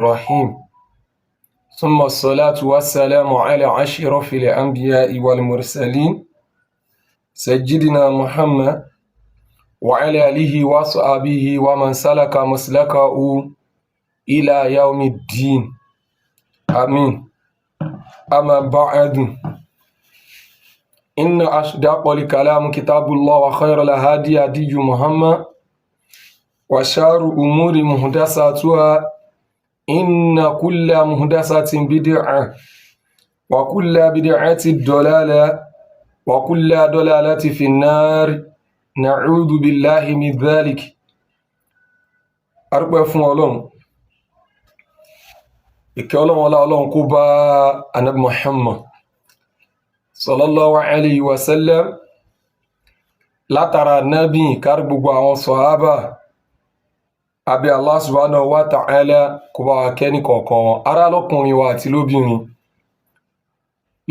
رحيم ثم الصلاة والسلام على أشرف الأنبياء والمرسلين سيدنا محمد وعلى آله وصحبه ومن سلك مسلكه إلى يوم الدين آمين. أما بعد، إن أصدق الكلام كتاب الله وخير الهدي هدي محمد وشر الأمور محدثاتها إن كل محدثة بدعة وكل بدعة ضلالة وكل ضلالة في النار نعوذ بالله من ذلك. Arúgbó fún Ọlọ́run, ìkẹ́ Ọlọ́run ọlá Ọlọ́run kó bá Ànábì Muhammad sallallahu alayhi wa sallam, látara Nábì kárí gbogbo àwọn sàhábà. Àbí Allah subhanahu wa ta'ala kó bá wa kẹ́ ní kọ̀ọ̀kan wọn, ará lọ́kùnrin wa àti lóbìnrin,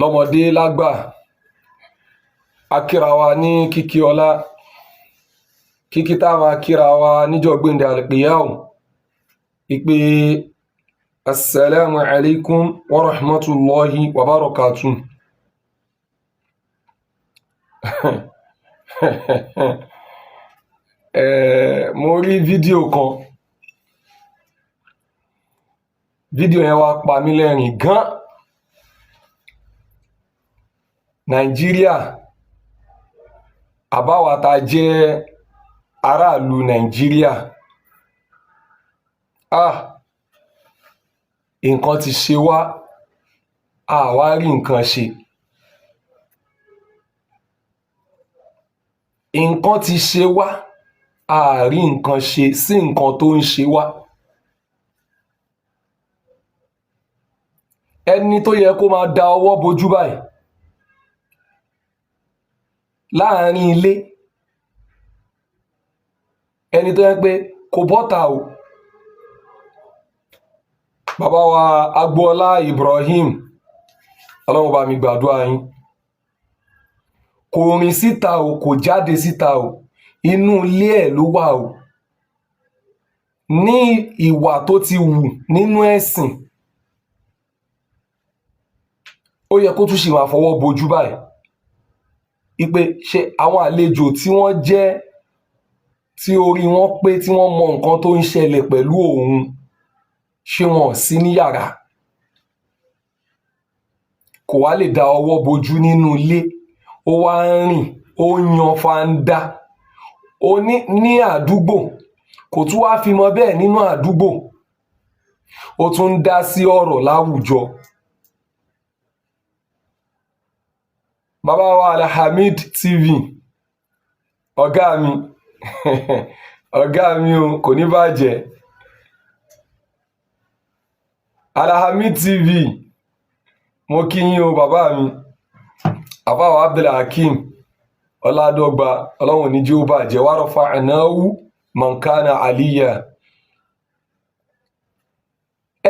lọ́mọdé lágbà. A kíra wa ní kíkí ọlá, kíkí tá máa kíra wa níjọ́ gbéǹde al-qiyam, ìpè assalamu alaikum wa rahmatullahi wa barakatuh. Mo rí fídíò kan, fídíò yẹn wá pa mí lẹ́rìn gan. Nàìjíríà, àbáwa tá jẹ́ aráàlú Nàìjíríà, nǹkan ti ṣe wá, àwa rí nǹkan ṣe. Nǹkan ti ṣe wá, àárí nǹkan ṣe sí nǹkan tó ń ṣe wá. Ẹni tó yẹ kó máa da ọwọ́ bojú báyìí láàrin ilé, ẹni tó yẹ pé kò bọ́ta o, bàbá wa Agboola Ibrahim, Ọlọ́run bá mi gbàdúrà yín, kò rìn síta o, kò jáde síta o, inú ilé ẹ̀ ló wà o. Ní ìwà tó ti wù nínú ẹ̀sìn, ó yẹ kó tún ṣì máa fọwọ́ bojú báyìí, ìpè ṣe àwọn àlejò tí wọ́n jẹ́, tí orí wọn pé, tí wọ́n mọ nǹkan tó ń ṣẹlẹ̀ pẹ̀lú òun, ṣé wọn ò sí ní yàrá? Kò wá lè da ọwọ́ bojú nínú ilé, ó wá ń rìn, ó yan fanda ní àdúgbò, kò tún wá fi mọ bẹ́ẹ̀ nínú àdúgbò, ó tún ń dá sí ọ̀rọ̀ láwùjọ. Bàbá wa Alhamid TV, ọ̀gá mi ọ̀gá mi o, kò ní bàjẹ́. Alhamid TV, mo kí yín o bàbá mi. Bàbá wa Abdulhakeem Ọládọ́gba, Ọlọ́run ní jẹ́ ó bàjẹ́, wa rafa'nahu man kana aliyya.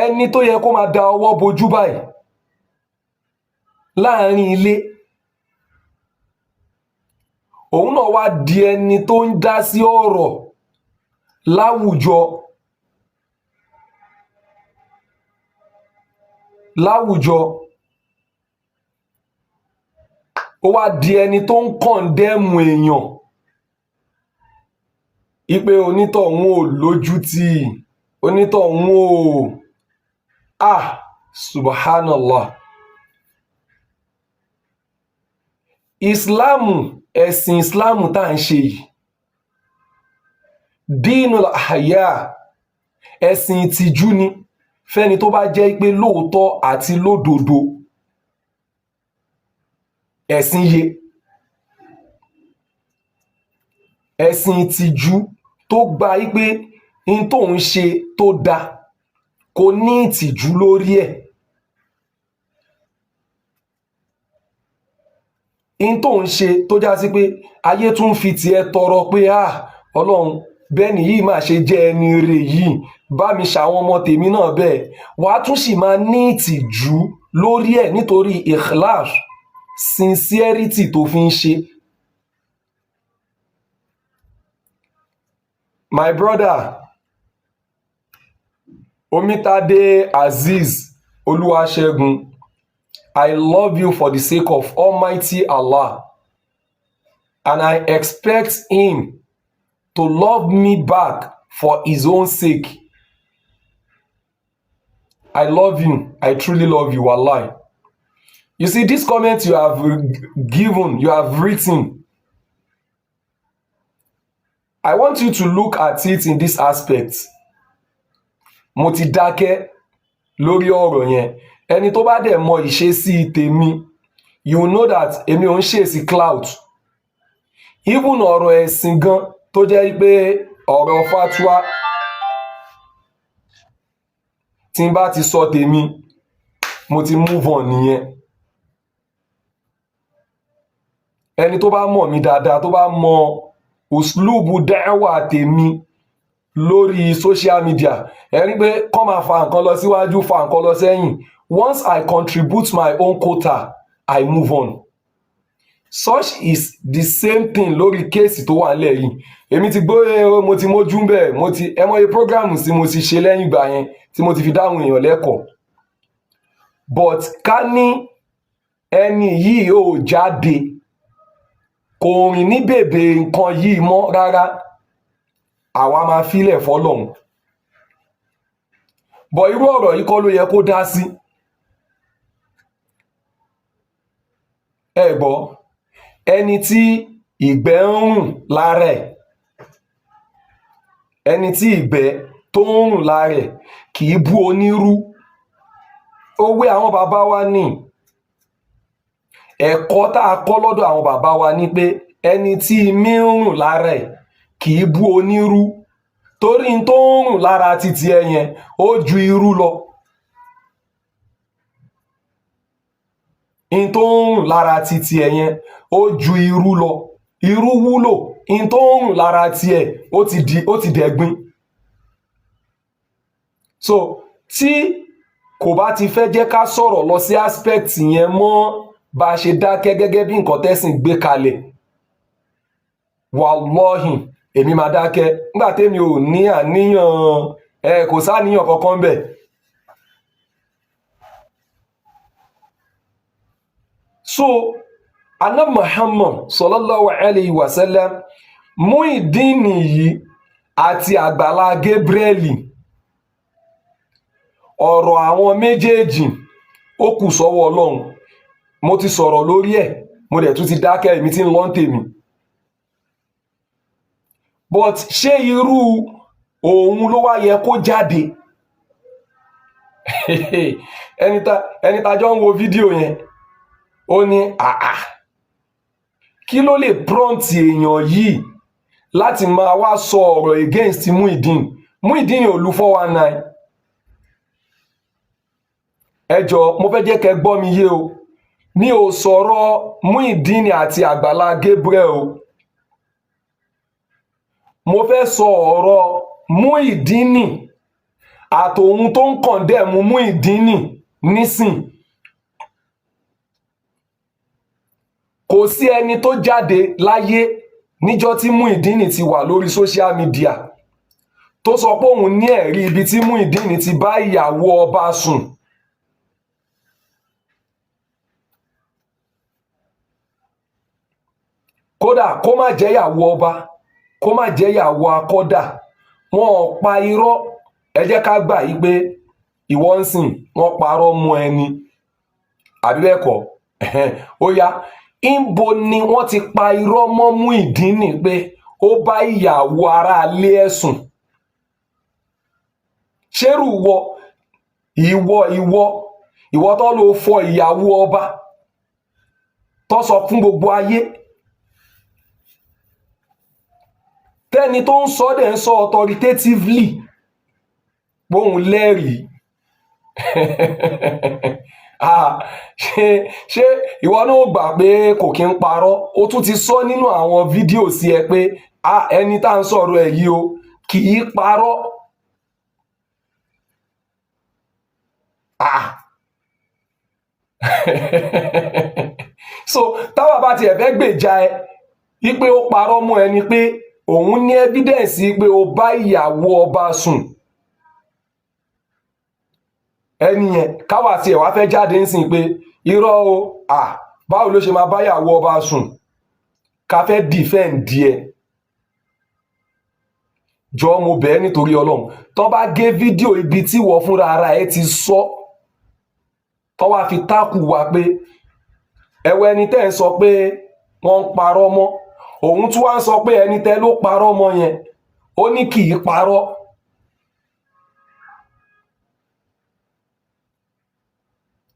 Ẹni tó yẹ kó máa da ọwọ́ bojú báyìí láàrin ilé, òun náà wá di ẹni tó ń dá sí ọ̀rọ̀ láwùjọ, ó wá di ẹni tó ń kọ̀ndẹ́mù èèyàn, ìpè onítọ̀hún ò lójútì, onítọ̀hún ò subhanallah. Ìsìláàmù, ẹ̀sìn ìsìláàmù tá à ń ṣe yìí, dínul haya, ẹ̀sìn ìtìjú ni fẹ́ni tó bá jẹ́ pé lóòótọ́ àti lódodo ẹ̀sìn yé. Ẹ̀sìn ìtìjú tó gba pé n tó ń ṣe tó da, kò ní ìtìjú lórí ẹ̀. In tó ń ṣe tó já sí pé ayé tún fi tiẹ̀ tọrọ pé Ọlọ́run, bẹ́ẹ̀ni yìí máa ṣe jẹ́ ẹni rere yìí, bá mi ṣàwọn ọmọ tèmi náà bẹ́ẹ̀, wàá tún sì máa ní ìtìjú lórí ẹ̀ nítorí ikhlas, sincerity tó fi ń ṣe. My brother, Omitade Aziz Oluwasegun, I love you for the sake of Almighty Allah, and I expect him to love me back for his own sake. I love you. I truly love you, wallahi. You see, this comment you have given, you have written, I want you to look at it in this aspect. Mo ti dákẹ́ lórí ọ̀rọ̀ yẹn. Ẹni tó bá dẹ̀ mọ ìṣesí tèmi, you know that èmi ò ń ṣèṣì cloud. Even ọ̀rọ̀ ẹ̀sìn gan tó jẹ́ pé ọ̀rọ̀ fatwa tí n bá ti sọ tèmi, mo ti move on nìyẹn. Ẹni tó bá mọ̀ mí dáadáa, tó bá mọ uslubu da'wa tèmi lórí social media, ẹ rí pé kọ́ máa fa nǹkan lọ síwájú, fa nǹkan lọ sẹ́yìn. Once I contribute my own quota, I move on. Such is the same thing lórí kéèsì tó wà nílẹ̀ yìí. Èmi ti gbọ́, mo ti mójú bẹ́ẹ̀, mo ti ẹ mọye program tí mo ti ṣe lẹ́yìn ìgbà yẹn tí mo ti fi dáhùn èèyàn lẹ́kọ̀ọ́. But ká ní ẹni yìí ò jáde, kò rìn ní bèbè nǹkan yìí mọ́ rárá, àwa máa filẹ̀ fọ́lọ́hun. But irú ọ̀rọ̀ yìí kọ́ ló yẹ kó dá sí. Ẹ gbọ́, ẹni tí ìgbẹ́ ń rùn lára ẹ̀, ẹni tí ìgbẹ́ tó ń rùn lára ẹ̀ kì í bú onírú. Òwe àwọn bàbá wa ní, ẹ̀kọ́ tá a kọ́ lọ́dọ̀ àwọn bàbá wa ní pé ẹni tí imí ń rùn lára ẹ̀ kì í bú onírú, torí n tó ń rùn lára títí ẹ yẹn ó ju irú lọ. In tó ń rùn lára títí ẹ yẹn ó ju irú lọ. Irú wúlò, in tó ń rùn lára tiẹ̀ ó ti dẹ̀gbin. So tí kò bá ti fẹ́ jẹ́ ká sọ̀rọ̀ lọ sí aspect yẹn mọ́ bá a ṣe dákẹ́ gẹ́gẹ́ bí nǹkan tẹ́sìn gbé kalẹ̀, wallahi èmi máa dákẹ́. Nígbà tèmi ò ní àníyàn, kò sáníyàn kankan bẹ̀. So Ànábì Muhammad sallallahu alayhi wa sallam, Muyideen yìí àti Àgbàlá Gabriel, ọ̀rọ̀ àwọn méjèèjì ó kù sọ́wọ́ Ọlọ́run. Mo ti sọ̀rọ̀ lórí ẹ̀, mo dẹ̀ tún ti dákẹ́, èmi tí ń lọ tèmi. But ṣé irú òun ló wá yẹ kó jáde? Ẹni tá jọ ń wo fídíò yẹn, ó ní kí ló lè prompt èèyàn yìí láti máa wá sọ ọ̀rọ̀ against Muyideen? Muyideen ò lu 419. Ẹ jọ̀ọ́, mo fẹ́ jẹ́ kẹ́ gbọ́ mi yé o. Mi ò sọ̀rọ̀ Muyideen àti Àgbàlá Gabriel o. Mo fẹ́ sọ ọ̀rọ̀ Muyideen àtòun tó ń condemn Muyideen nísìn. Kò sí ẹni tó jáde láyé níjọ́ tí Muyideen ti wà lórí social media tó sọ pé òun ní ẹ̀rí ibi tí Muyideen ti bá ìyàwó ọba sùn. Kódà kó má jẹ́ ìyàwó ọba, kó má jẹ́ ìyàwó akọ́dà, wọn ò pa irọ́. Ẹ jẹ́ ká gbà yí pé ìwọ ń sìn wọ́n parọ́ mọ́ ẹni, àbí bẹ́ẹ̀ kọ́? Ó yá, ìbo ni wọ́n ti pa irọ́ mọ́ Muyideen pé ó bá ìyàwó aráalé ẹ̀ sùn? Ṣérù ìwọ tó lọ fọ ìyàwó ọba tó sọ fún gbogbo ayé, tẹ́ni tó ń sọ dẹ̀ ń sọ authoritatively bóun lẹ́rìí. ṣé ìwọ náà gbà pé kò kí ń parọ́? Ó tún ti sọ nínú àwọn fídíò sí ẹ pé ẹni tá ń sọ̀rọ̀ ẹ̀ yìí o kì í parọ́. So táwa bá tiẹ̀ fẹ́ gbèjà ẹ wípé ó parọ́ mọ́ ẹni pé òun ní evidence pé ó bá ìyàwó ọba sùn, ẹni yẹn káwà tí ẹ̀ wá fẹ́ jáde ń sìn pé irọ́ o báwo ló ṣe máa báyàwó ọba sùn ká fẹ́ dìfẹ́ǹdì ẹ̀. Jọ mo bẹ̀ẹ́ nítorí Ọlọ́run tó bá gé fídíò ibi tí wọ́n fúnra ara ẹ ti sọ tó wá fi tákù wá pé ẹ̀wọ̀ ẹni tẹ́ ń sọ pé wọ́n ń parọ́ mọ́ òun tún wá ń sọ pé ẹni tẹ́ ló parọ́ mọ́ yẹn ó ní kì í parọ́.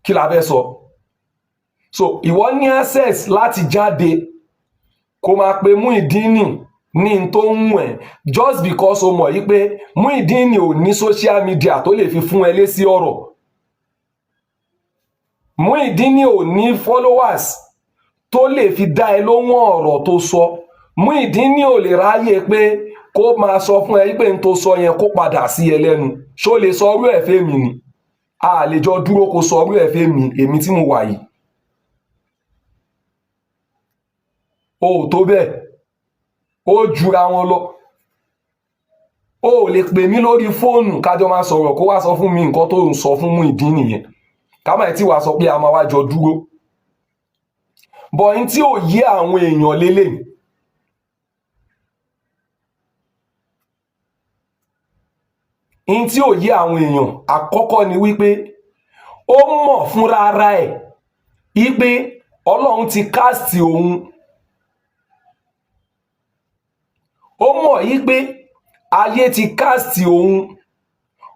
Kí la fẹ́ sọ? So ìwọ ní access láti jáde kó máa pe Muyideen ní n tó ń wù ẹ́ just because o mọ̀ yí pé Muyideen ò ní social media tó lè fi fún ẹ lésì ọ̀rọ̀. Muyideen ò ní followers tó lè fi dá ẹ lóhùn ọ̀rọ̀ tó sọ. Muyideen ò lè ráyè pé kó máa sọ fún ẹ pé n tó sọ yẹn kó padà sí ẹ lẹ́nu. Ṣó lè sọ orú ẹ̀ fẹ́mi ni? A lè jọ dúró kó sọ orú ẹ̀ fẹ́mi èmi tí mo wà yìí. O ò tó bẹ́ẹ̀ ó jura wọn lọ. O ò lè pè mí lórí fóònù kájọ máa sọ̀rọ̀ kó wá sọ fún mi nǹkan tó ń sọ fún Muyideen nìyẹn ká má tí wàá sọ pé a máa wá jọ dúró. Bọ̀yìn tí ò yé àwọn èèyàn lélẹ̀ in tí ò yé àwọn èèyàn àkọ́kọ́ ni wípé ó mọ̀ fúnra ara ẹ̀ wípé Ọlọ́run ti káàsì òun. Ó mọ̀ yí pé ayé ti káàsì òun.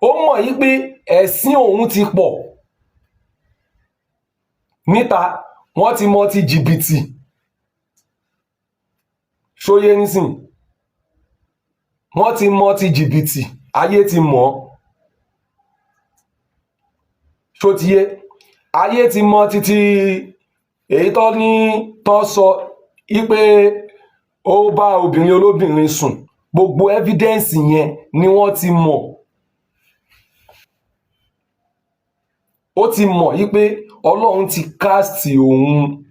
Ó mọ̀ yí pé ẹ̀sìn òun ti pọ̀ níta wọ́n ti mọ ti jìbìtì. Ṣóyé nísìn wọ́n ti mọ ti jìbìtì ayé ti mọ̀. Ṣó ti yé ayé ti mọ títí èyí tó ní tó sọ wípé ó bá obìnrin olóbìnrin sùn gbogbo evidence yẹn ni wọ́n ti mọ̀. Ó ti mọ̀ yí pé Ọlọ́run ti káàsì òun.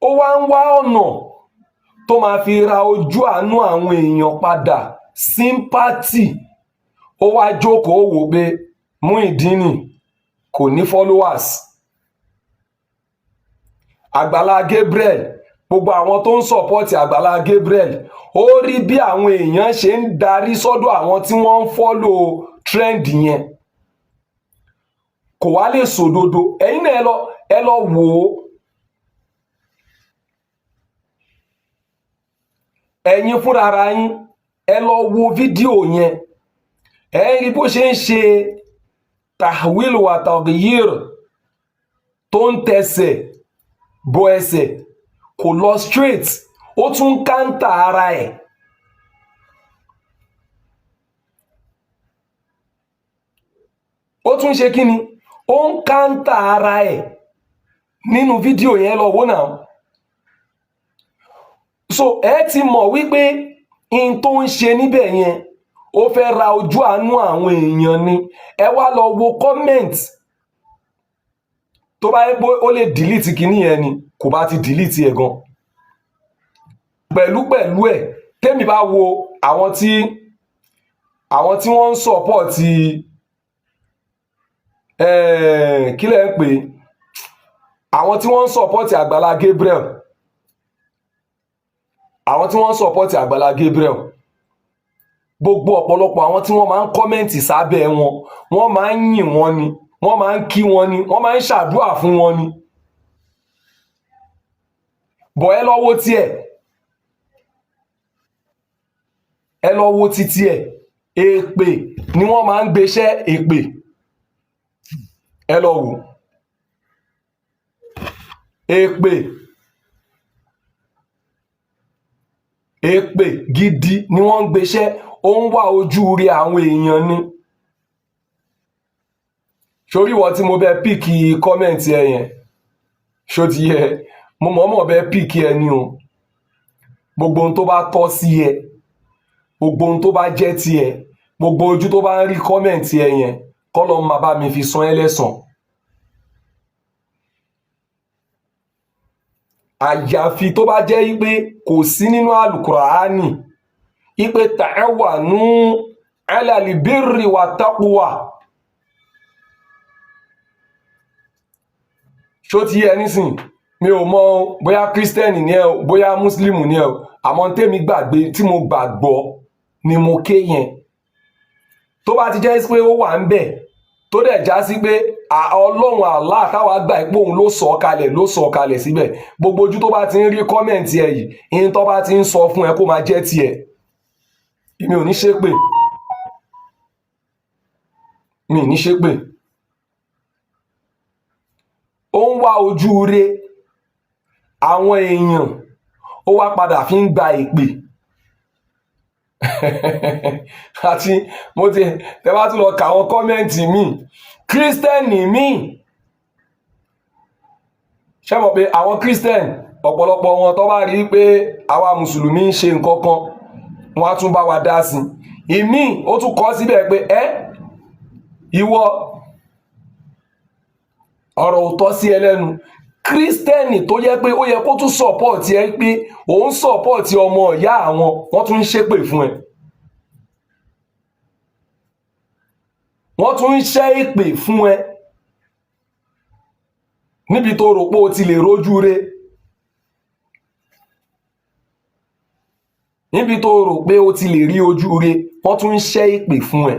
Ó wá ń wá ọ̀nà tó máa fi ra ojú àánú àwọn èèyàn padà sympathy. Ó wá jókòó wò pé Muyideen kò ní followers. Àgbàlá Gabriel gbogbo àwọn tó ń sọ̀pọ̀tì Àgbàlá Gabriel ó rí bí àwọn èèyàn ṣe ń darí sọ́dọ̀ àwọn tí wọ́n ń fọ́lò trend yẹn kò wá lè sòdodo. Ẹ̀yin náà ẹ lọ wò ó. Ẹ̀yin fúnra ara yín ẹ lọ wo fídíò yẹn ẹ rí bó ṣe ń ṣe tahwil wa taghyir tó ń tẹsẹ̀ bọ ẹsẹ̀ kò lọ straight ó tún káńtà ara ẹ̀. Ó tún ṣe kí ni? Ó ń káńtà ara ẹ̀ nínú fídíò yẹn lọ wò náà. So ẹ ti mọ̀ wípé in tó ń ṣe níbẹ̀ yẹn ó fẹ́ ra ojú àánú àwọn èèyàn ni. Ẹ wá lọ wo comment tó bá yẹ pé ó lè delete kíní yẹn ni kò bá ti delete ẹ̀ gan. Pẹ̀lú ẹ̀ tẹ́mi bá wo àwọn tí wọ́n ń support kí lẹ̀ ń pè àwọn tí wọ́n ń support Àgbàlá Gabriel. Àwọn tí wọ́n ń support Àgbàlá Gabriel gbogbo ọ̀pọ̀lọpọ̀ àwọn tí wọ́n máa ń kọ́mẹ̀ntì sábẹ́ wọn wọ́n máa ń yìn wọ́n ni wọ́n máa ń kí wọn ni wọ́n máa ń ṣàdúrà fún wọn ni. Bọ̀ ẹ lọ wo tiẹ̀ ẹ lọ wo títí ẹ̀ èpè ni wọ́n máa ń gbéṣẹ́ èpè. Ẹ lọ wò èpè gidi ni wọ́n ń gbéṣẹ́ ó ń wá ojú rí àwọn èèyàn ni. Sórí ìwọ tí mo bẹ píìkì kọ́mẹ̀ntì ẹ yẹn ṣó ti yẹ mo mọ̀ọ́mọ̀ bẹ píìkì ẹ ní o. Gbogbo ohun tó bá tọ́ sí ẹ gbogbo ohun tó bá jẹ́ ti ẹ gbogbo ojú tó bá ń rí kọ́mẹ̀ntì ẹ yẹn k'Ọlọ́run máa bá mi fi san ẹ́ lẹ́san. Àyàfi tó bá jẹ́ wípé kò sí nínú àlùkùránì wípé ta'awanu ala al-birri wa taqwa. Ṣó ti yẹ nísìn, mi ò mọ bóyá kírísítẹ́nì ni ẹ o bóyá mùsùlùmù ni ẹ o, àmọ́ tèmi gbàgbé tí mo gbàgbọ́ ni mo ké yẹn. Tó bá ti jẹ́ pé ó wà ń bẹ̀ tó dẹ̀ já sí pé ọlọ́run Allah táwa gbà pé òun ló sọ kalẹ̀ síbẹ̀, gbogbo ojú tó bá ti ń rí kọ́mẹ̀ntì ẹ yìí, ìyẹn tó bá ti ń sọ fún ẹ kó máa jẹ́ tiẹ̀. Mi ò ní ṣépè, mi ò ní ṣépè. Ó ń wá ojú re àwọn èèyàn, ó wá padà fi ń gba ìpè. Àti mo ti tẹ bá tún lọ kà àwọn kọ́mẹ́ǹtì míì, kírísítẹ́nì míì, ṣé mọ̀ pé àwọn kírísítẹ́nì ọ̀pọ̀lọpọ̀ wọn tó bá rí pé àwa mùsùlùmí ń ṣe nǹkan kan, wọn á tún bá wa dá sí i. Ìmíì ó tún kọ síbẹ̀ pé ìwọ ọ̀rọ̀ ò tọ́ sí ẹ lẹ́nu. Kírísítẹ́nì tó yẹ pé ó yẹ kó tún sọ̀pọ̀tì ẹ pé òun sọ̀pọ̀tì ọmọ ìyá àwọn, wọ́n tún ń ṣépè fún ẹ. Wọ́n tún ń ṣẹ́ èpè fún ẹ níbi tó rò pé o ti lè rójú re, níbi tó rò pé o ti lè rí ojú re, wọ́n tún ń ṣẹ́ èpè fún ẹ.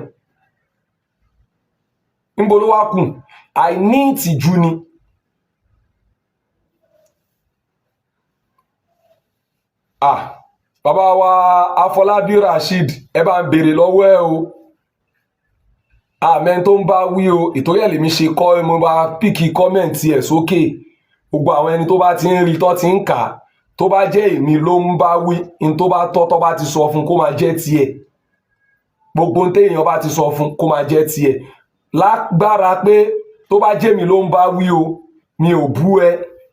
Níbo ló wá kù? Àìní ìtìjú ni. Bàbá wa Afọlábí Rasheed, ẹ bá ń béèrè lọ́wọ́ ẹ o. Àmẹ́ tó ń bá wí o, ìtorí ẹ̀ lèmi ṣe kọ́ mo bá píkì kọ́mẹ̀ntì ẹ̀ sókè. Gbogbo àwọn ẹni tó bá ti ń rí tó ti ń kà, tó bá jẹ́ èmi ló ń bá wí, in tó bá tọ́ tó bá ti sọ fún kó máa jẹ́ tiẹ̀. Gbogbo téèyàn bá ti sọ fún kó máa jẹ́ tiẹ̀. Lágbára pé tó bá jẹ́ mi ló ń bá wí o, mi ò bú ẹ,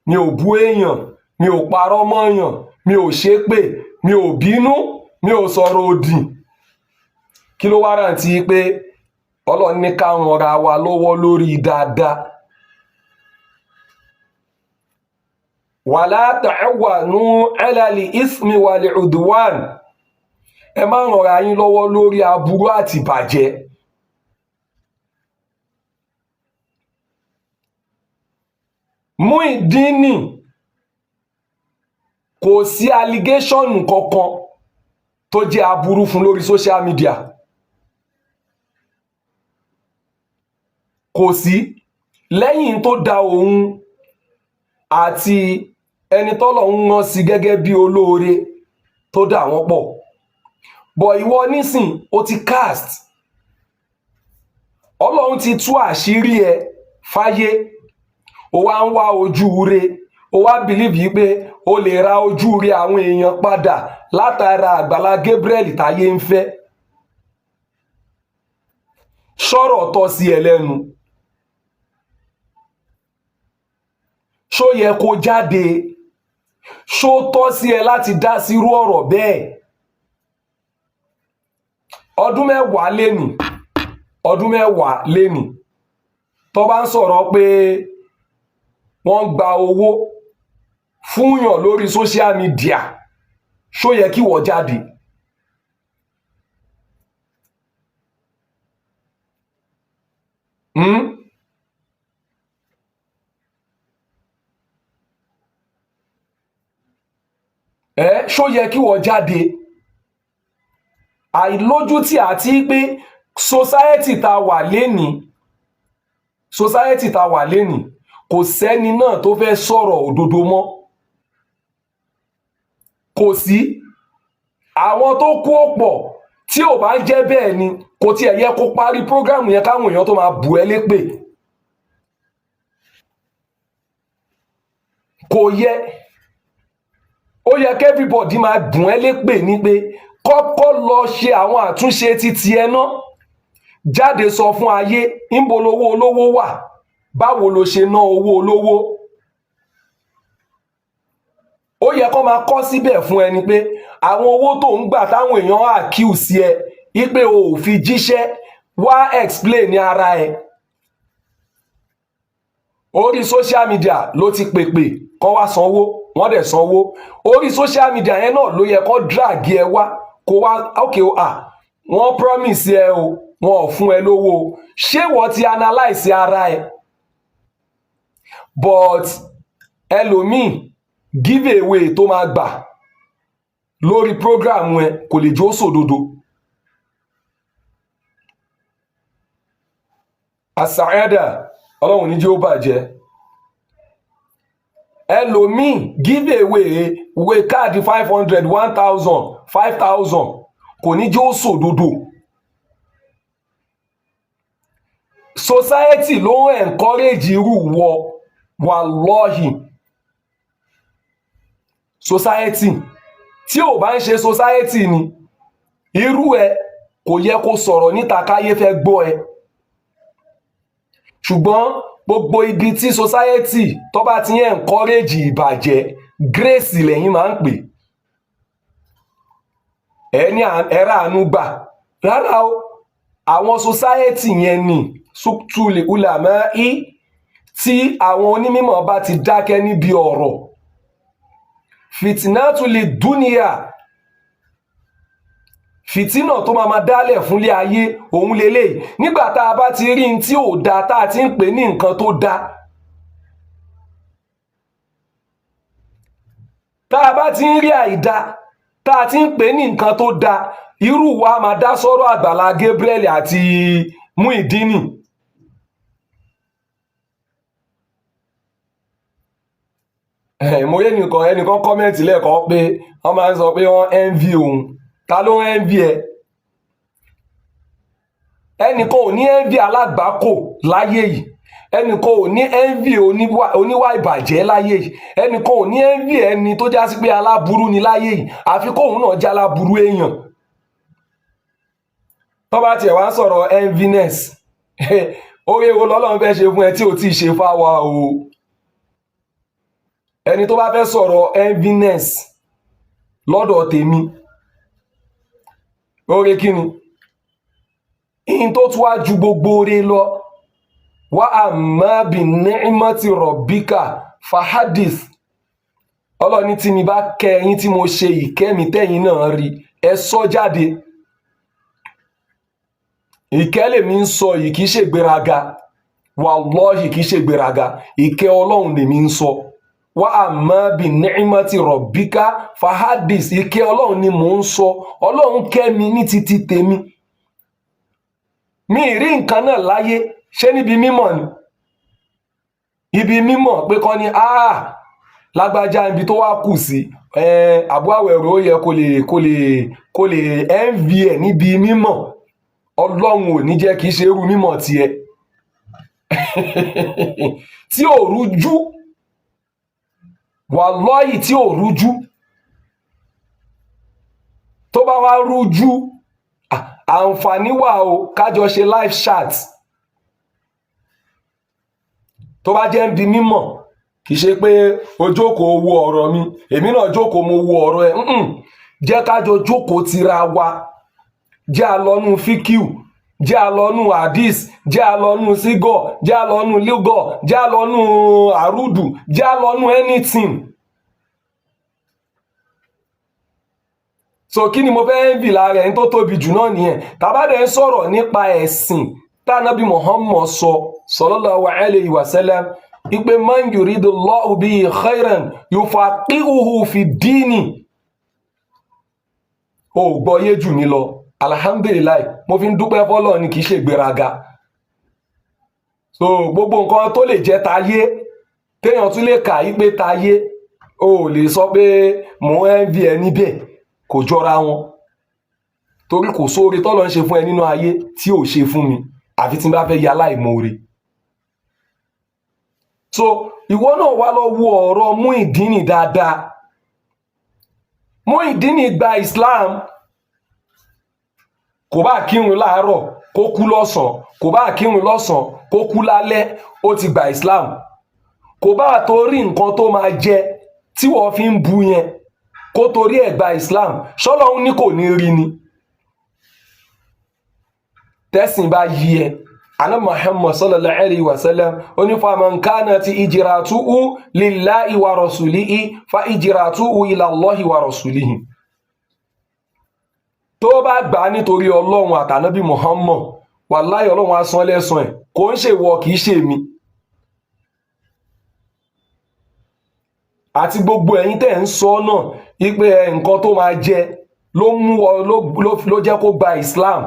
mi ò bú èèyàn, mi ò parọ́ mọ́yàn, mi ò ṣépè, mi ò bínú, mi ò sọ̀rọ̀ òdì. Kí ló wá rántí pé Ọlọ́run ní ká ranra wa lọ́wọ́ lórí dáadáa. Wala ta'awanu 'ala al-ithmi wal-'udwan. Ẹ má ranra yín lọ́wọ́ lórí aburú àti ìbàjẹ́. Muyideen kò sí allegation kankan tó jẹ́ aburú fún lórí social media. Kò sí, lẹ́yìn tó da òun àti ẹni tọ́lọ́run rán sí gẹ́gẹ́ bí olóore tó dà wọ́n pọ̀. Bọ̀ ìwọ nísìn ó ti cast, Ọlọ́run ti tú àṣírí ẹ fáyé, ó wá ń wá ojú re, ó wá bìlíìfì pé ó lè ra ojú re àwọn èèyàn padà látara Àgbàlá Gabriel táyé ń fẹ́. Ṣọ́rọ̀ tọ́ sí ẹ lẹ́nu? Ṣó yẹ kó jáde? Ṣó tọ́ sí ẹ láti dá sírú ọ̀rọ̀ bẹ́ẹ̀? Ọdún mẹ́wàá lénìí tó bá ń sọ̀rọ̀ pé wọ́n gba owó fúnyàn lórí social media, ṣó yẹ kí wọ́n jáde? Ṣó yẹ kí wọ́n jáde? Àìlójútì àti pé society tá wà lénìí kò sẹ́ni náà tó fẹ́ sọ̀rọ̀ òdodo mọ́. Kò sí. Àwọn tó kú ọ̀pọ̀ tí ò bá jẹ́ bẹ́ẹ̀ ni kò tiẹ̀ yẹ kó parí prógrámù yẹn káwọn èèyàn tó máa bù ẹ́ lépè. Kò yẹ. Ó yẹ kí everybody máa bù ẹ́ lépè ní pé kọ́kọ́ lọ ṣe àwọn àtúnṣe títí ẹ náà. Jáde sọ fún ayé níbo lowó olówó wà, báwo lo ṣe ná owó olówó. Ó yẹ kó máa kọ́ síbẹ̀ fún ẹni pé àwọn owó tó ń gbà táwọn èèyàn accuse ẹ wípé o ò fi jíṣẹ́, wá explain ní ara ẹ. Orí social media ló ti pèpè kó wá sanwó, wọ́n dẹ̀ sanwó. Orí social media yẹn náà ló yẹ kó drag ẹ wá kó wá wọ́n promise ẹ o wọn ò fún ẹ lówó ṣé wọ́n ti analyse ara ẹ but ẹlòmíì give away tó máa gbà lórí program ẹ kò lè jó sòdodo àsàẹ́dà ọlọ́run ní jẹ́ ó bàjẹ́ ẹlòmíì give away káàdì 500 1000 5000 kò ní jẹ́ ó sòdodo society ló ń encourage irú wọ wàlọ́hì society tí ò bá ń ṣe society ni irú ẹ kò yẹ kó sọ̀rọ̀ níta káyé fẹ́ gbọ́ ẹ ṣùgbọ́n gbogbo ibi tí society tó bá ti ń encourage ìbàjẹ́ grace lẹ́yìn máa ń pè ẹni ẹ̀rá àánú gbà rárá o àwọn society yẹn ni sùtúlẹ̀ ulàmọ́ tí àwọn onímọ̀ bá ti dákẹ́ níbi ọ̀rọ̀ fìtínátùlì dúníà fìtínà tó máa dálẹ̀ fúnlé ayé òun lélẹ̀ nígbà tá a bá ti rí n tí ò da tá a ti ń pè ní nǹkan tó da tá a bá ti ń rí àìda tá a ti ń pè ní nǹkan tó da irú wa máa dá sọ́rọ̀ Àgbàlá Gabriel àti Muyideen mo yé ẹnìkan kọ́mẹ́ǹtì lẹ́ẹ̀kan pé wọ́n máa ń sọ pé wọ́n envy òun ta ló ń envy ẹ ẹnìkan ò ní envy alágbàákò láyé yìí ẹnìkan ò ní envy oníwà ìbàjẹ́ láyé yìí ẹnìkan ò ní envy ẹni tó já sí pé aláburú ni láyé yìí àfi kóun náà jẹ́ aláburú èèyàn tó bá tiẹ̀ wá ń sọ̀rọ̀ enviness oore wo lọ́lọ́run fẹ́ ṣe fún ẹ tí ò tí ì ṣe fáwa o ẹni tó bá fẹ́ sọ̀rọ̀ enviness lọ́dọ̀ tèmi oore kí ni in tó tún wá ju gbogbo oore lọ wá amma bi ni'mati rabbika fahadith ọlọ́ni tí mi bá kẹ́yìn tí mo ṣe ìkẹ́mi tẹ́yìn náà rí ẹ sọ jáde ìkẹ́ lèmi ń sọ yìí kìí ṣe gbéraga wallahi kìí ṣe gbéraga ìkẹ́ ọlọ́run lèmi ń sọ wá amma bi ni'mati rabbika fahadis ìkẹ́ ọlọ́run ni mò ń sọ ọlọ́run kẹ́mi ní títí tèmi mi rí nǹkan náà láyé ṣé níbi mímọ̀ ni ibi mímọ̀ pé kọ́ ni lágbájá ibi tó wá kù sí Abu Awero ó yẹ kó lè envy ẹ̀ níbi mímọ̀ ọlọ́run ò ní jẹ́ kìí ṣe irú mímọ̀ tiẹ̀ tí ò rújú wàlọ́yì tí ò rújú tó bá wá rújú àǹfààní wà o kájọ ṣe live chat tó bá jẹ́ ń bi mímọ̀ kìí ṣe pé o jókòó wo ọ̀rọ̀ mi èmi náà jókòó mo wo ọ̀rọ̀ ẹ jẹ́ kájọ jókòó tira wa jẹ́ àlọ́nù fíkíù jẹ́ àlọ́nù hadith jẹ́ àlọ́nù sígọ̀ jẹ́ àlọ́nù lígọ̀ jẹ́ àlọ́nù àrùdù jẹ́ àlọ́nù anything so kí ni mo fẹ́ ń bì lára ẹni tó tóbi jù náà nìyẹn tàbádẹ́ ń sọ̀rọ̀ nípa ẹ̀sìn tánàbí Muhammad sọ sallallahu alayhi wa sallam ipe man yuridullahu bihi khairan yufaqihuhu fi dini ó gbọ́yé jù mí lọ alhamdulilayi mo fi ń dúpẹ́ fọ́lọ́ ni kìí ṣe gbéraga so gbogbo nǹkan tó lè jẹ́ tayé téèyàn tún lè kà í pé tayé o lè sọ pé mò ń envy ẹ níbẹ̀ kò jọra wọn torí kò sóore tọ́lọ́ ń ṣe fún ẹ nínú ayé tí ò ṣe fún mi àfi tí n bá fẹ́ ya aláìmoore so ìwọ náà wá lọ wo ọ̀rọ̀ Muyideen dáadáa Muyideen gba Islam kò bá kírun láàárọ̀ kó kú lọ́sàn kò bá kírun lọ́sàn kó kú lálẹ́ ó ti gba Islam kò bá torí nǹkan tó máa jẹ tí wọ́n fi ń bu yẹn kó torí ẹ̀ gba Islam ṣọ́lọ́hún ní kò ní rí ni tẹ́sìn bá yí ẹ ana Muhammad sallallahu alayhi wa sallam ó ní faman kanati ijratuhu lillahi wa rasulihi fa ijratuhu ila Allahi wa rasulihi tó bá gbà á nítorí ọlọ́run àtànábì Muhammad wàláhì ọlọ́run á san lẹ́san ẹ̀, kò ń ṣe wọ kì í ṣe mi. àti gbogbo ẹ̀yin tẹ́ ń sọ náà wípé nǹkan tó máa jẹ ló mú ọ ló jẹ́ kó gba Islam.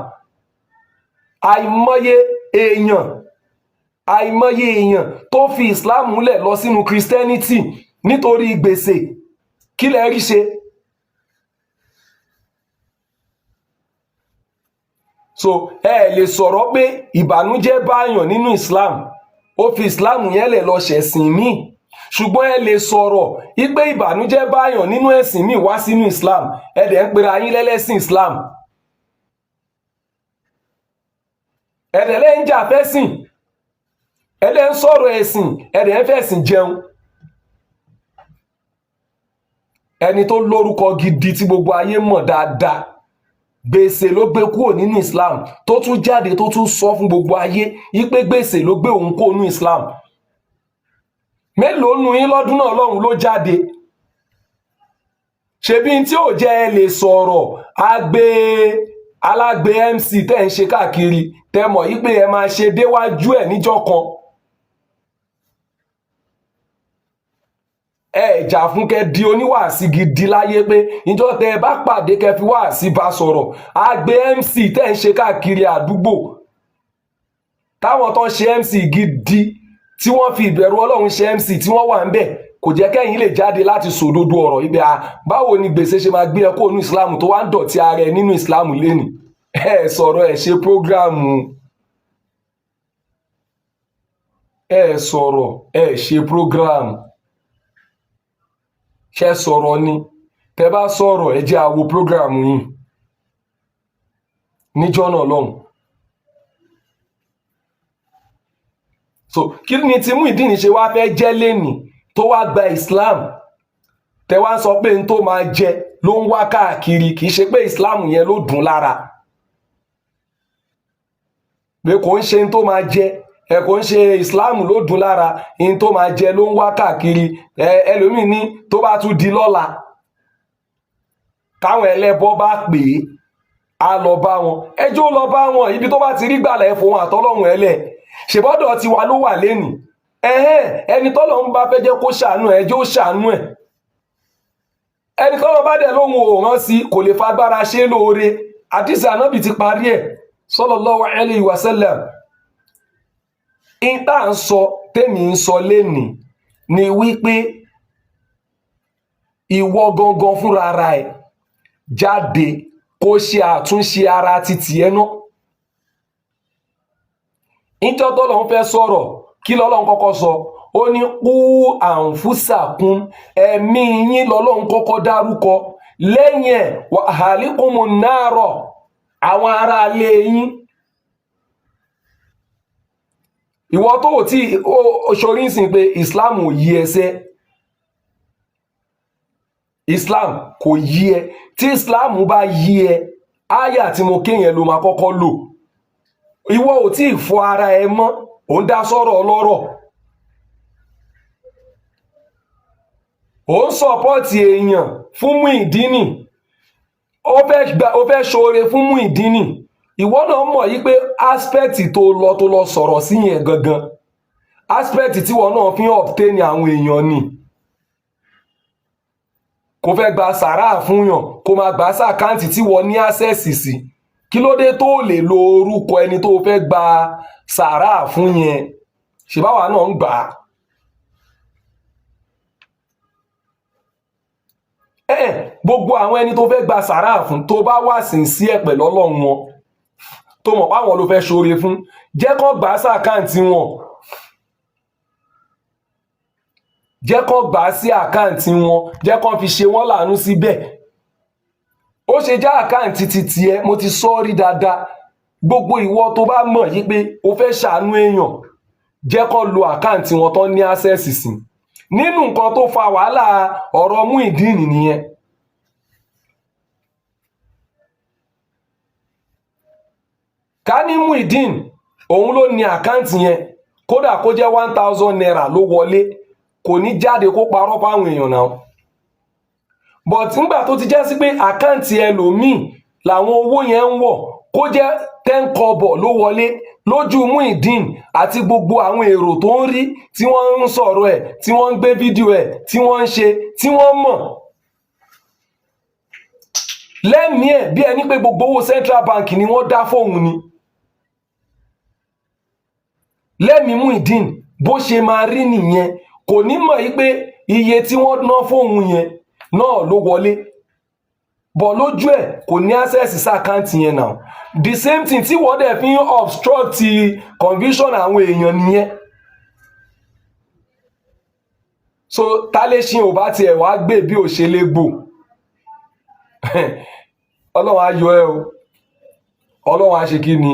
àìmọye èèyàn tó fi Islam múlẹ̀ lọ sínú Christianity nítorí gbèsè, kí lẹ rí ṣe? so ẹ lè sọ̀rọ̀ pé ìbànújẹ́ báyàn nínú Islam, ó fi Islam yẹn lẹ̀ lọ ṣẹ̀sìn míì, ṣùgbọ́n ẹ lè sọ̀rọ̀ wípé ìbànújẹ́ báyàn nínú ẹ̀sìn míì wá sínú Islam, ẹ dẹ̀ ń pera yín lẹ́lẹ́sìn Islam, ẹ dẹ̀ lẹ́ ń jà fẹ́sìn, ẹ dẹ̀ ń sọ̀rọ̀ ẹ̀sìn, ẹ dẹ̀ ń fẹ̀sìn jẹun. ẹni tó lórúkọ gidi tí gbogbo ayé mọ̀ dáadáa, gbèsè ló gbé kúrò nínú Islam, tó tún jáde tó tún sọ fún gbogbo ayé wípé gbèsè ló gbé òun kúrò nínú Islam. mélòó nu yín lọ́dún náà lọ́hùn ló jáde? ṣebí tí ò jẹ́ ẹ lè sọ̀rọ̀ alágbe MC tẹ́ ń ṣe káàkiri, tẹ́ mọ̀ yí pé ẹ máa ṣe déwájú ẹ̀ níjọ́ kan. ẹ jà fún kẹ́ di oníwàásí gidi láyé pé ìjọ tẹ́ ẹ bá pàdé kẹ́ fi wàásí bá sọ̀rọ̀. agbe MC tẹ́ ń ṣe káàkiri àdúgbò, táwọn tó ń ṣe MC gidi tí wọ́n fi ìbẹ̀rù Ọlọ́run ṣe MC tí wọ́n wà ń bẹ̀, kò jẹ́ kẹ́yìn lè jáde láti sòdodo ọ̀rọ̀ ibẹ̀ báwo ni gbèsè ṣe máa gbé ẹ kó nínú Islam tó wá ń dọ̀tí ara ẹ nínú Islam lẹ́nìí. ẹ sọ̀rọ̀ ẹ ṣe prógráàmù, ẹ sọ̀rọ̀ ẹ ṣe prógráàmù, ṣe sọ̀rọ̀ ni? tẹ́ bá sọ̀rọ̀ ẹ jẹ́ àwo prógráàmù yìí níjọ́ náà lọ́hùn. so kí ni tí Muyideen ṣe wá fẹ́ jẹ́ lẹ́nìí tó wá gba Islam, tẹ́ wá sọ pé n tó máa jẹ ló ń wá káàkiri, kì í ṣe pé Islam yẹn ló dùn lára, pé kò ń ṣe n tó máa jẹ, kò ń ṣe Islam ló dùn lára, n tó máa jẹ ló ń wá káàkiri. ẹlòmíì ní tó bá tún di lọ́la káwọn ẹlẹ́bọ bá pè é á lọ bá wọn, ẹjọ́ lọ bá wọn, ibi tó bá ti rí gbàlà ẹ̀fọ́ wọn àtọ́lọ́hún ẹlẹ́ ṣèbọ́dọ̀ tiwa ló wà lẹ́nìí. ẹni tọ́lọ́hún bá fẹ́ jẹ́ kó ṣàánú ẹ̀ ẹjọ́ ṣàánú ẹ̀, ẹni tọ́lọ́ bá dẹ̀ lóhun òòràn sí kò lè fagbára ṣe lóore. àdìsí ànábì ti parí ẹ̀ sallallahu alayhi wa sallam. ìta ń sọ tèmi ń sọ lẹ́nìí ni wípé ìwọ gangan fúnra ara ẹ̀ jáde kó ṣe àtúnṣe ara títì ẹ̀ náà. ìjọ tọ́lọ́hún fẹ́ sọ̀rọ̀ kí lọ́lọ́hún kọ́kọ́ sọ? ó ní kú àǹfùsàkún, ẹ̀mí yín lọ́lọ́hún kọ́kọ́ dárúkọ, lẹ́yìn ẹ̀ wà àhàlíkùmù náàrọ̀, àwọn ará ilé yín. ìwọ tó tí ṣorí ń sìn pé Islam ò yí ẹsẹ́, Islam kò yí ẹ. tí Islam bá yí ẹ, áyà tí mo kéyàn ló máa kọ́kọ́ lò. ìwọ ò tí ì fọ ara ẹ mọ́, ò ń dá sọ̀rọ̀ ọlọ́rọ̀, ò ń sọpọ́ọ̀tì èèyàn fún Muyideen, ó fẹ́ ṣoore fún Muyideen. ìwọ náà mọ̀ yí pé aspect tó lọ sọ̀rọ̀ sí yẹn gangan, aspect tí wọn náà fi ń obtain àwọn èèyàn ni. kò fẹ́ gba sàrà fún yàn, kò máa gbà sàkáǹtì tí wọ́n ní access sí. kí ló dé tó lè lo orúkọ ẹni tó fẹ́ gba sàrà fún yẹn? ṣèbáwa náà ń gbà á. gbogbo àwọn ẹni tó fẹ́ gba sàrà fún, tó bá wà sí ẹ̀ pẹ̀lú Ọlọ́run wọn, tó mọ̀ páwọn ló fẹ́ ṣoore fún, jẹ́ kán gbà sàkáǹtì wọn, jẹ́ kán gbà sí àkáǹtì wọn, jẹ́ kán fi ṣe wọ́n láàánú síbẹ̀. ó ṣe já àkáǹtì títí ẹ, mo ti sọ rí dáadáa. gbogbo ìwọ tó bá mọ̀ yí pé o fẹ́ ṣàánú èèyàn, jẹ́ kán lo àkáǹtì wọn tán ní access sí. nínú nǹkan tó fa wàhálà ọ̀rọ̀ Muyideen nìyẹn. ká ní Muyideen òun ló ní àkáǹtì yẹn, kódà kó jẹ́ 1000 naira ló wọlé, kò ní jáde kó parọ́ fáwọn èèyàn náà. but nígbà tó ti jẹ́ sí pé àkáǹtì ẹlòmíì làwọn owó yẹn ń wọ̀, kó jẹ́ 10 kọ́bọ̀ ló wọlé lójú Muyideen àti gbogbo àwọn èrò tó ń rí tí wọ́n ń sọ̀rọ̀ ẹ̀, tí wọ́n ń gbé fídíò ẹ̀, tí wọ́n ń ṣe, tí wọ́n mọ̀ lẹ́mìí ẹ̀ bí ẹni pé gbogbo owó Central Bank ni wọ́n dá fóun ni. lẹ́mìí Muyideen bó ṣe máa rí nìyẹn, kò ní mọ̀ yí pé iye tí wọ́n ná fóun yẹn náà ló wọlé, bọ̀ lójú ẹ̀ kò ní access sí àkáǹtì yẹn náà. The same thing tí wọ́n dẹ̀ fi ń obstruct conviction àwọn èèyàn nìyẹn. So tálẹ́sìn ò bá tiẹ̀ wá gbé bí ò ṣe lè gbò ọlọ́run á yọ ẹ́ o, ọlọ́run á ṣe kí ni,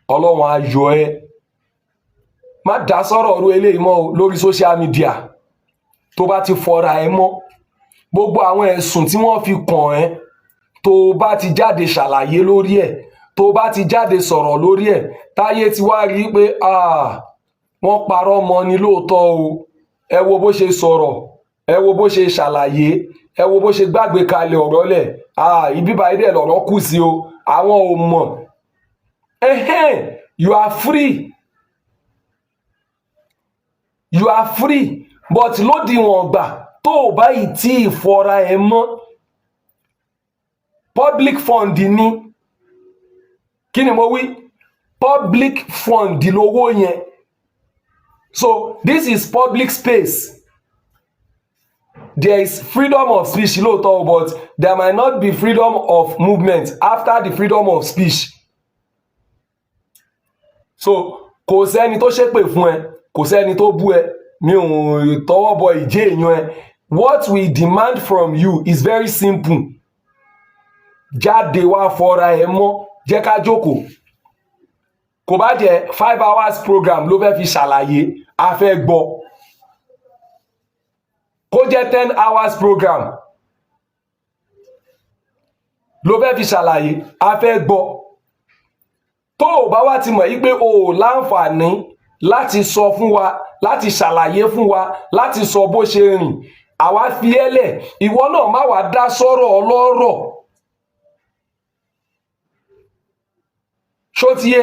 ọlọ́run á yọ ẹ́. Má dá sọ̀rọ̀ ọ̀rọ̀ eléyìí mọ́ o lórí social media. Tó bá ti fọra ẹ mọ́, gbogbo àwọn ẹ̀sùn tí wọ́n fi kàn ẹ́, tó bá ti jáde ṣàlàyé lórí ẹ̀, tó bá ti jáde sọ̀rọ̀ lórí ẹ̀, táyé ti wá rí pé wọ́n parọ́ mọ́ ni lóòótọ́ o, ẹ wo bó ṣe sọ̀rọ̀, ẹ wo bó ṣe ṣàlàyé, ẹ wo bó ṣe gbàgbé kalẹ̀ ọ̀rọ̀ lẹ̀, ibi báyìí dẹ̀ lọ̀rọ̀ kù sí o, àwọn ò mọ̀. You are free, you are free, but lódiwọ̀n gbà tó o bá yìí tí ìfọra ẹ mọ́, public fund ni, kí ni mo wí, public fund lówó yẹn. So this is public space. There is freedom of speech lóòótọ́, but there might not be freedom of movement after the freedom of speech. So kò sẹ́ni tó ṣépè fún ẹ, kò sẹ́ni tó bú ẹ, mi ò tọwọ́ bọ ìjẹ́ èèyàn ẹ. What we demand from you is very simple. Jáde wá fọra ẹ mọ́, jẹ́ ká jókòó. Kò bá jẹ́ 5 hours program ló fẹ́ fi ṣàlàyé, a fẹ́ gbọ́. Kó jẹ́ 10 hours program ló fẹ́ fi ṣàlàyé, a fẹ́ gbọ́. Tó o bá wá ti mọ̀ yí pé o ò láǹfààní láti sọ fún wa, láti ṣàlàyé fún wa, láti sọ bó ṣe rìn, àwa fi ẹ́ lẹ̀, ìwọ náà má wàá dá sọ́rọ̀ ọlọ́rọ̀. Ṣó ti yé?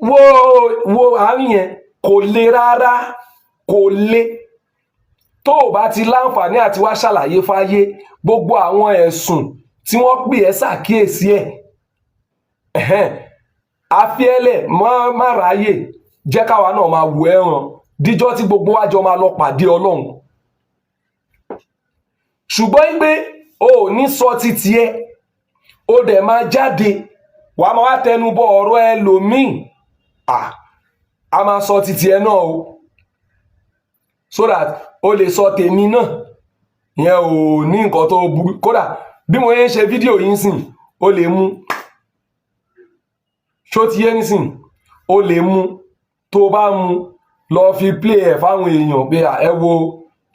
Wo àárín yẹn kò le rárá, kò le. Tó o bá ti láǹfààní àti wá ṣàlàyé fáyé gbogbo àwọn ẹ̀sùn tí wọ́n pè ẹ́ ṣàkíyèsí ẹ̀, àfiẹ́lẹ̀ má ráyè, jẹ́ káwa náà máa wò ẹ̀ràn díjọ́ tí gbogbo wa jọ máa lọ pàdé Ọlọ́run. Ṣùgbọ́n pé o ò ní sọ títí ẹ, o dẹ̀ máa jáde, wà á máa wá tẹnubọ ọ̀rọ̀ ẹlòmíì, a máa sọ títí ẹ náà o, so that o lè sọ tèmi náà. Ìyẹn ò ní nǹkan tó burú. Kódà bí mo yẹn ń ṣe fídíò yìí sìn, o lè mú, ṣó ti yé nísìn, o lè mú, tó bá mú lọ fi play ẹ̀ fáwọn èèyàn pé ẹ wo,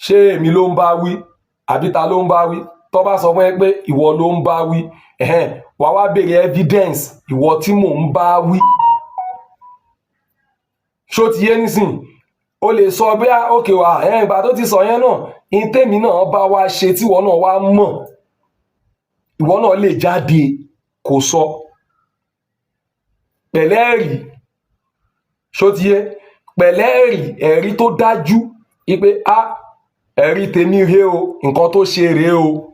ṣé èmi ló ń bá wí àbí ta ló ń bá wí. Tó bá sọ fún ẹ pé ìwọ ló ń bá wí, wàá wá béèrè evidence ìwọ tí mò ń bá wí. Ṣó ti yé nísìn, o lè sọ bí ókè wà ìgbà tó ti sọ yẹn náà, ìtẹ́mi náà bá wá ṣe tí ìwọ náà wá mọ̀, ìwọ náà lè jáde kó sọ pẹ̀lẹ́rì. Ṣó ti yé? Pẹ̀lẹ́rì, ẹ̀rí tó dájú ipe ẹ̀rí tèmi rèé o, nǹkan tó ṣe rèé o,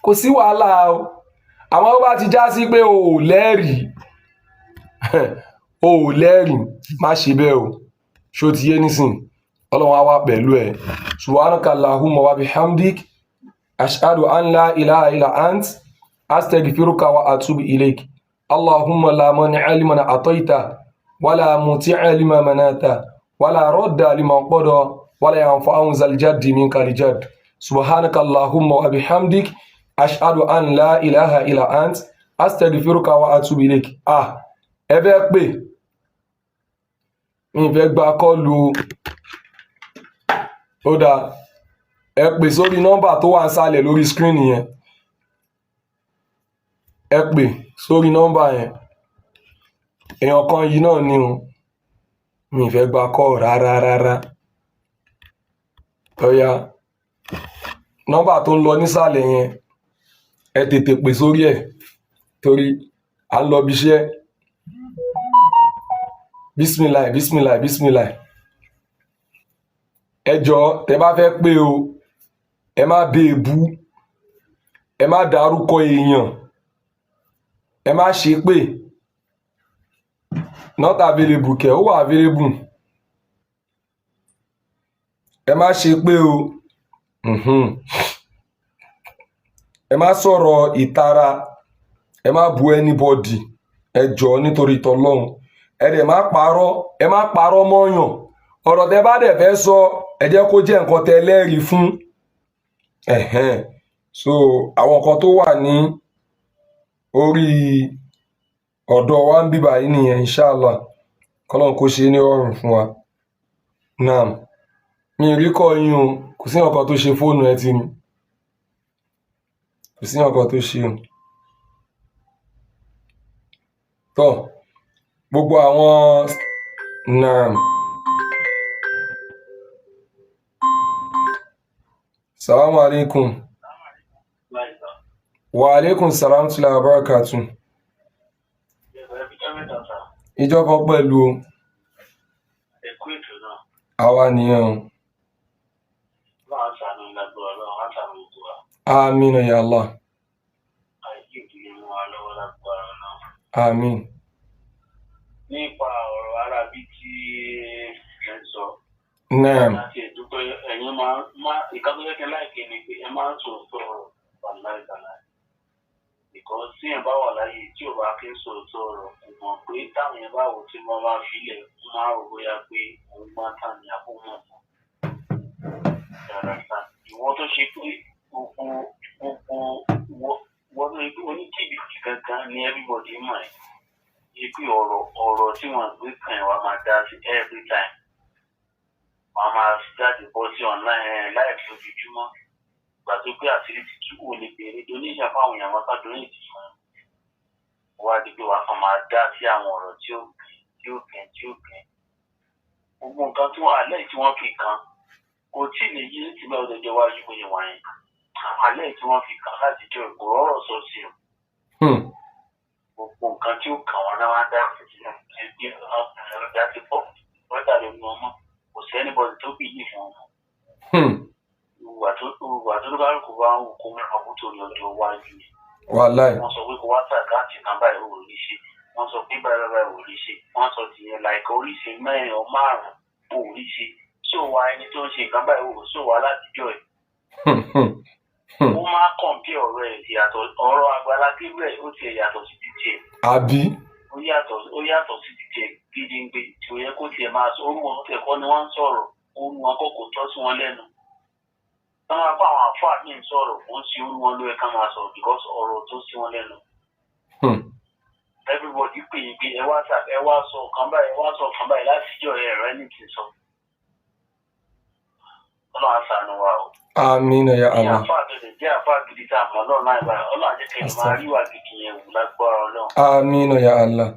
kò sí wàhálà o. Àmọ́ ó bá ti já sí pé o ò lẹ́rìí o ò lẹ́rìí, má ṣe bẹ́ẹ̀ o. Ṣó ti yé nísìn, Ọlọ́run á wà pẹ̀lú ẹ. Subhanaka Allahumma wa bihamdik, ashhadu an la ilaha illa ant, astaghfiruka wa atubu ilayk. Allahumma la mani'a liman a'tayta, wala muti'a liman manata, wala radda liman qada, wala yanfa'u zal jaddi minka al-jadd. Subhanaka Allahumma wa bihamdik, ashhadu an la ilaha illa ant, astaghfiruka wa atubu ilayk. Ẹ fẹ́ pè, mi fẹ́ gba kọ́ọ̀lù, ó dáa, ẹ pè sórí nọ́mbà tó wà nísàlẹ̀ lórí screen yẹn. Ẹ pè sórí nọ́mbà yẹn, èèyàn kan yìí náà ni o, mi fẹ́ gba kọ́ọ̀ rárá. Ó yá, nọ́mbà tó ń lọ nísàlẹ̀ yẹn, ẹ tètè pè sórí ẹ̀. torí à ń lọ bí iṣẹ́. Bísmìláì. Ẹ jọ̀ọ́ tẹ́ bá fẹ́ pé o, ẹ má bèébú, ẹ má dárúkọ èèyàn, ẹ má ṣe pé not available kẹ̀, ó wà available. Ẹ má ṣe pé o. Ẹ má sọ̀rọ̀ ìtara, ẹ má bu anybody, ẹ jọ̀ọ́ nítorí tọlọ́hun. Ẹ dẹ̀ má parọ́ mọ́yàn. Ọ̀rọ̀ tẹ́ bá dẹ̀ fẹ́ sọ, ẹ jẹ́ kó jẹ́ nǹkan tẹ́ lẹ́rìí fún. So àwọn nǹkan tó wà ní orí ọ̀dọ̀ wa ń bíbà yìí nìyẹn, inshallah. Kọ́lọ́hun kó ṣe ní rọrùn fún wa. Naam. Mi rí kọ́ yín o, kò sí nǹkan tó ṣe fóònù ẹ ti ni. Kò sí nǹkan tó ṣe o. Tọ́ gbogbo àwọn naam. Salamu alaikum. Wa alaikum salam tula barakatu. Ìjọba pẹ̀lú o. Àwa nìyẹn o. Àmín ya Allah. Àmín. Nípa ọ̀rọ̀ Arabi tí ẹ sọ. Naam. Láti ẹ̀dúpẹ́ ẹ̀yin máa ìkàtúndẹ́kẹ́ láìpẹ́ ni pé ẹ máa ń sọ̀rọ̀ wàláìsàlá. Because tí ẹ bá wà láyé tí ò bá kí ń sọ̀rọ̀ kò mọ̀ pé táwọn yẹn bá wò tí wọ́n bá filẹ̀ máa rò bóyá pé òun máa tà ní àbúmọ̀ tán. Ìwọ́n tó ṣe pé wọ́n ní oníjìbìtì kankan ní everybody mọ̀ ẹ́. Ṣé pé ọ̀rọ̀ tí wọ́n gbé kàn ẹ́ wá máa dá sí every time. Wọ́n máa jáde bọ́ sí online láìpẹ́ lójoojúmọ́. Ìgbà tó pé àṣírí ti tú wò lè bèrè donation fáwọn èèyàn wọn ká donate fún un. Wọ́n á di pé wàá kàn máa dá sí àwọn ọ̀rọ̀ tí ó kàn. Gbogbo nǹkan tí wọ́n alẹ́ tí wọ́n fi kàn kò tí ì lè yí ti bá ọdọọjọ́ wájú bóyá wáyé. Alẹ́ tí wọ́n fi kàn láti jọ ìgbò ọ̀rọ̀ sọ sí o. Gbogbo nǹkan tí ó kàn wọ́n náà wá dá sí ẹbí ọ̀dà ti pọ̀ lọ́dà ló ní ọmọ kò sí anybody tó bí yìí fún ọmọ. Ìwà tó bá kò bá ń kó àbútó ní ọjọ́ iwájú ni. Wàláì. Wọ́n sọ pé kó wá sàkáàtì kan báyìí ò rí ṣe. Wọ́n sọ pé báyìí ò rí ṣe. Wọ́n sọ tìyẹn láìka oríṣi mẹ́rin ọ márùn-ún ò rí ṣe. Ṣòwò ẹni tó ń ṣe nǹkan báyìí ò ṣòwò aládìjọ́ ẹ̀. Ó máa kọ̀m̀pé ọ̀rọ̀ ẹ̀ yàtọ̀ ọ̀rọ̀ Agbala Gabriel ó ti yàtọ̀ sí ti tiẹ̀. Àbí. Ó yàtọ̀ sí ti tiẹ̀ gidigbe tí ó yẹ kó tiẹ̀ máa sọ orúkọ tó tẹ̀kọ́ ni wọ́n ń sọ̀rọ̀ orú wọn kò tọ́ sí wọn lẹ́nu. Wọ́n máa bá àwọn àfáà míì sọ̀rọ̀ ó ń ṣe orú wọn ló yẹ ká máa sọ̀rọ̀ because ọ̀rọ̀ tó sí wọn lẹ́nu. Everybody pè é pé ẹ wá sọ ọ̀kan báyìí láti jọ ẹ̀rọ ẹni tí sọ. Ọlọ́run á ṣàánú wa o. Àmín ya Allah. Jẹ́ àfáà gidi tá a mọ̀ Ọlọ́run láì báyìí. Ọlọ́run á jẹ́ kẹ́yìn máa rí wà gidi yẹn wù lágbára Ọlọ́run. Àmín ya Allah.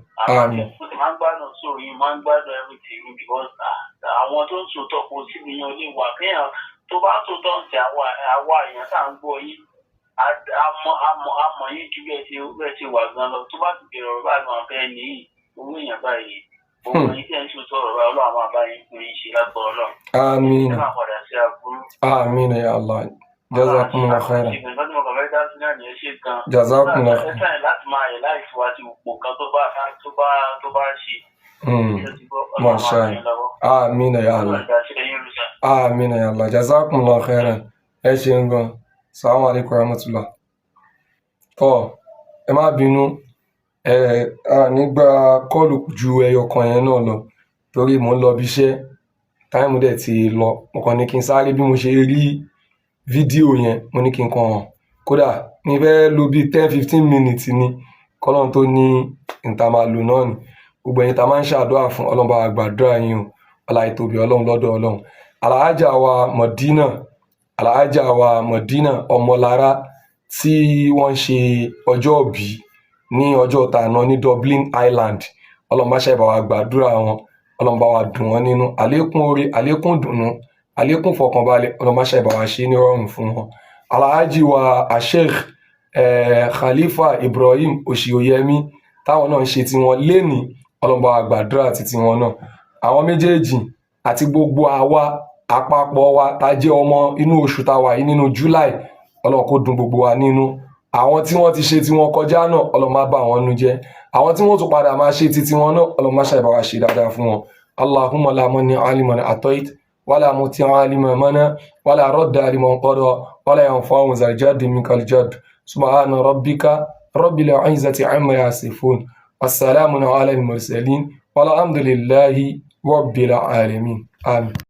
Àmín. Mo ti máa ń gbádùn sórí yín, máa ń gbádùn everything because àwọn tó ń sòtọ̀ kò sí nìyẹn lè wà kéèyàn tó bá sòtọ̀ ń tẹ àwa èèyàn tá à ń gbọ́ yín. Àmọ̀ yín ju bẹ́ẹ̀ ṣe wà gan lọ. Tó bá ti bẹ̀rẹ̀ ọ̀rọ̀ báyìí máa fẹ́ nìyí. Owó èèyàn báyìí. Gbogbo yín tẹ̀ ń sòtọ̀ ọ̀rọ̀ báyìí Ọlọ́run máa bá yín fún yín ṣe lágbára Ọlọ́run. Àmín. Ẹ máa padà sí aburú. Àmín ya Allah. Jazakumullah khairan. Jazakumullah khairan. Ẹ láti máa yẹ láì fún wa ti gbogbo nǹkan tó bá ṣe. Masha Allah. Àmín ya Allah. Àmín ya Allah. Jazakumullah khairan. Ẹ ṣeun gan. Assalamu alaikum warahmatullah. Ẹ má bínú. Nígbà kọ́ọ̀lù ju ẹyọ kan yẹn náà lọ torí mò ń lọ bí iṣẹ́ táìmù dẹ̀ ti lọ. Mo kàn ní kí n sáré bí mo ṣe rí fídíò yẹn mo ní kí n kàn hàn. Kódà mi fẹ́ lo bí 10-15 minutes ni kọ́lọ́n tó ní ìta máa lò náà ni. Gbogbo ẹ̀yin tá máa ń ṣàdúrà fún Ọlọ́run bá wa gbàdúrà yín o. Ọlá ìtóbi Ọlọ́run lọ́dọ̀ Ọlọ́run. Alhaja wa Mọ̀dínà Ọmọlára tí wọ́n ṣe ọjọ́ ìbí ní ọjọ́ tàná ní Dublin Ireland. Ọlọ́run bá ṣe bá wa gbàdúrà wọn. Ọlọ́run bá wa dùn wọ́n nínú. Àlékún oore, àlékún dùnnú, àlékún fọkànbalẹ̀ Ọlọ́run bá ṣe bá wa ṣe ní rọrùn fún wọn. Alhaji wa Sheikh Khalifa Ibrahim Òṣìòyẹmí táwọn náà ń ṣe tiwọn lénìí ọlọ́mọba àgbàdúrà àti tiwọn náà àwọn méjèèjì àti gbogbo àwa àpapọ̀ wa tá a jẹ́ ọmọ inú oṣù tá a wà yìí nínú July ọlọ́run kó dùn gbogbo wa nínú àwọn tí wọ́n ti ṣe tiwọn kọjá náà ọlọ́run má bà wọ́n nú jẹ́ àwọn tí wọ́n tún padà máa ṣe ti tiwọn náà ọlọ́run má ṣàìbá wa ṣe dáadáa fún wọn Allahumma la mani aliman atoit wala muti aliman mana wala radda aliman qada wala yanfa'u zal jaddi minkal jadd subhana rabbika rabbil izzati amma yasifun wassalamun ala al mursalin walhamdulillahi rabbil alamin amin